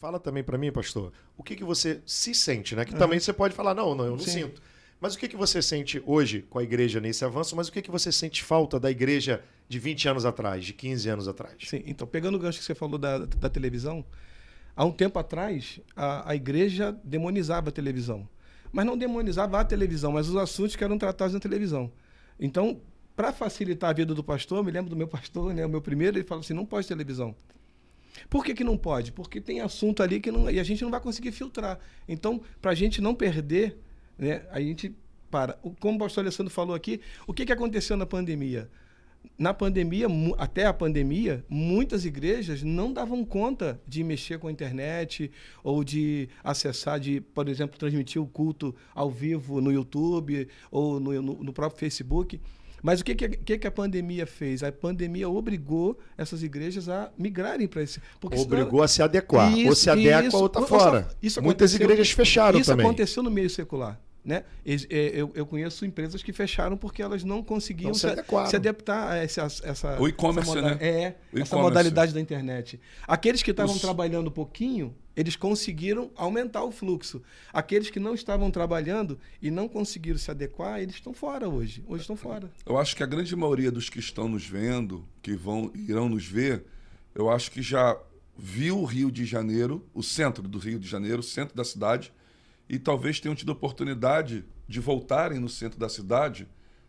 Fala também para mim, pastor, o que você se sente, né? Que também você pode falar, não, eu não sinto. Mas o que você sente hoje com a igreja nesse avanço, mas o que você sente falta da igreja de 20 anos atrás, de 15 anos atrás? Sim, então, pegando o gancho que você falou da televisão, há um tempo atrás, a igreja demonizava a televisão. Mas não demonizava a televisão, mas os assuntos que eram tratados na televisão. Então, para facilitar a vida do pastor, eu me lembro do meu pastor, né, o meu primeiro, ele falou assim, não pode televisão. Por que não pode? Porque tem assunto ali que não, e a gente não vai conseguir filtrar. Então, para a gente não perder, né, a gente para. Como o pastor Alessandro falou aqui, o que aconteceu na pandemia? Na pandemia, até a pandemia, muitas igrejas não davam conta de mexer com a internet ou de acessar, de, por exemplo, transmitir o culto ao vivo no YouTube ou no próprio Facebook. Mas o que a pandemia fez? A pandemia obrigou essas igrejas a migrarem para esse... Obrigou a se adequar. Ou se adequa ou está fora. Muitas igrejas fecharam também. Isso aconteceu no meio secular. Né? Eu conheço empresas que fecharam porque elas não conseguiam se adaptar a essa o e-commerce, essa modalidade da internet. Aqueles que estavam trabalhando pouquinho, eles conseguiram aumentar o fluxo. Aqueles que não estavam trabalhando e não conseguiram se adequar, eles estão fora hoje. Hoje estão fora. Eu acho que a grande maioria dos que estão nos vendo, que irão nos ver, eu acho que já viu o Rio de Janeiro, o centro do Rio de Janeiro, o centro da cidade, e talvez tenham tido a oportunidade de voltarem no centro da cidade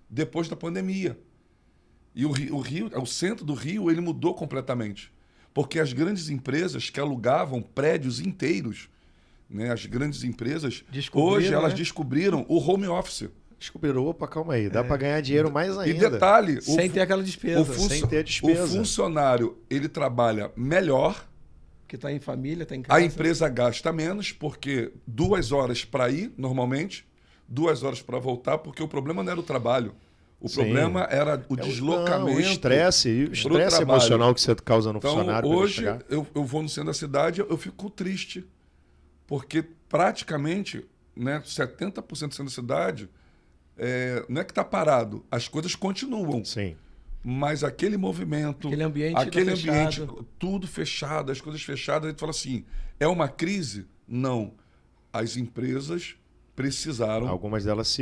depois da pandemia. E o centro do Rio, ele mudou completamente. Porque as grandes empresas que alugavam prédios inteiros, né, as grandes empresas, hoje elas descobriram o home office. Descobriram, opa, calma aí, dá para ganhar dinheiro mais ainda. E detalhe... Sem ter aquela despesa. Sem ter despesa. O funcionário, ele trabalha melhor, que está em família, está em casa. A empresa gasta menos, porque 2 horas para ir, normalmente, 2 horas para voltar, porque o problema não era o trabalho. O problema era o deslocamento. O estresse emocional que você causa no funcionário. Hoje, eu vou no centro da cidade, eu fico triste, porque praticamente, né, 70% do centro da cidade não é que está parado, as coisas continuam. Sim. Mas aquele movimento, aquele ambiente, tudo fechado, as coisas fechadas, a gente fala assim, é uma crise? Não. As empresas precisaram... Algumas delas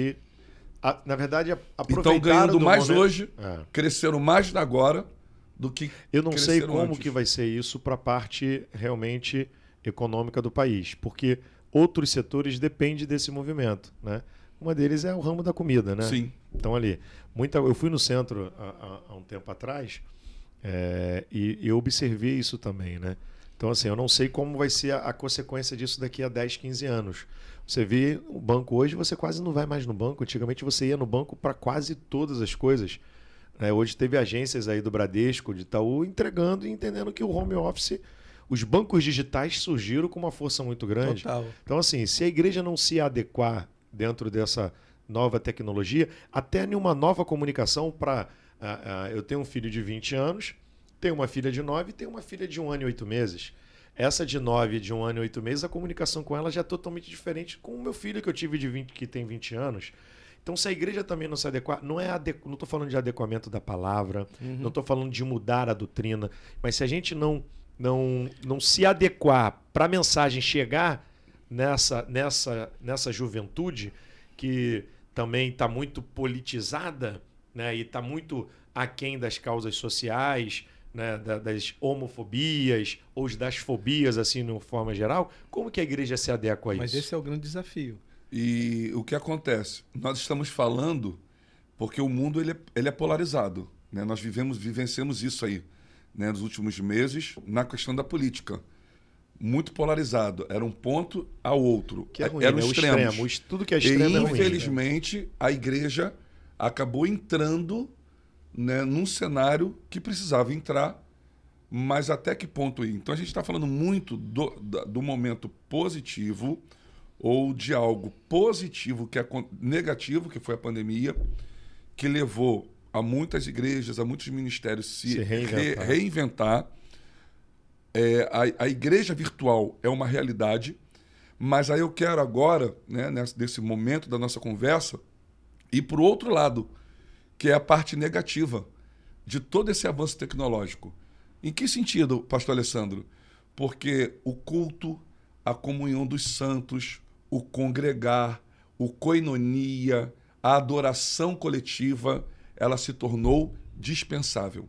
na verdade, Estão aproveitaram ganhando mais momento. hoje, cresceram mais agora do que eu não sei como antes. Que vai ser isso para a parte realmente econômica do país, porque outros setores dependem desse movimento, né? Uma deles é o ramo da comida, né? Sim. Então ali, eu fui no centro há um tempo atrás e eu observei isso também, né? Então assim, eu não sei como vai ser a consequência disso daqui a 10, 15 anos. Você vê o banco hoje, você quase não vai mais no banco. Antigamente você ia no banco para quase todas as coisas. Hoje teve agências aí do Bradesco, de Itaú, entregando e entendendo que o home office, os bancos digitais surgiram com uma força muito grande. Total. Então assim, se a igreja não se adequar dentro dessa nova tecnologia, até em uma nova comunicação para... eu tenho um filho de 20 anos, tenho uma filha de 9 e tenho uma filha de 1 ano e 8 meses. Essa de 9 de 1 ano e 8 meses, a comunicação com ela já é totalmente diferente com o meu filho que eu tive que tem 20 anos. Então, se a igreja também não se adequar, não estou falando de adequamento da palavra, não estou falando de mudar a doutrina, mas se a gente não se adequar para a mensagem chegar nessa juventude que também está muito politizada, né, e está muito aquém das causas sociais, né, das homofobias ou das fobias, assim, de uma forma geral, como que a igreja se adequa a isso? Mas esse é o grande desafio. E o que acontece? Nós estamos falando porque o mundo ele é polarizado, né? Nós vivenciamos isso aí, né, nos últimos meses na questão da política. Muito polarizado. Era um ponto ao outro. Que é ruim, eram né? extremos. Tudo que é extremo é ruim. Infelizmente, a igreja acabou entrando, né, num cenário que precisava entrar, mas até que ponto ir? Então a gente está falando muito do momento positivo ou de algo positivo que é negativo, que foi a pandemia, que levou a muitas igrejas, a muitos ministérios se reinventar. A igreja virtual é uma realidade, mas aí eu quero agora, né, nesse momento da nossa conversa, ir para o outro lado, que é a parte negativa de todo esse avanço tecnológico. Em que sentido, pastor Alessandro? porque o culto, a comunhão dos santos, o congregar, o koinonia, a adoração coletiva, ela se tornou dispensável.